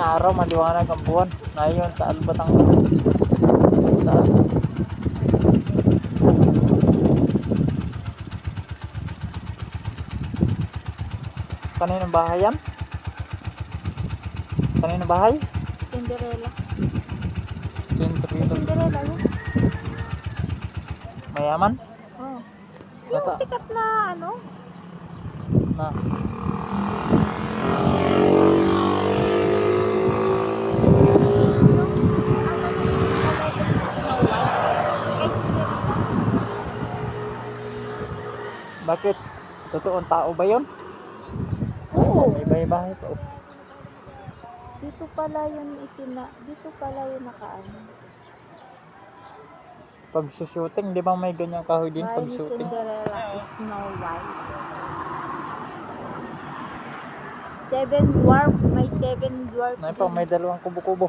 araw, maliwanag ang buwan. Ngayon sa Albatang. Saan? Kaninong bahay yan? Kaninong bahay? Cinderella. Cinderella. Cinderella yun. Mayaman? Oh. Yung Nasa? sikat na ano? Na. Bakit? Totoong tao ba yun? Oo. May bahay-bahay pa. Dito pala yung dito pala yung nakaano. Pag shooting, di ba may ganyang kahoy din Bahay pag ni shooting? Cinderella is Snow White. 7 dwarf, may 7 dwarf Nay pa, din. may dalawang kubo-kubo.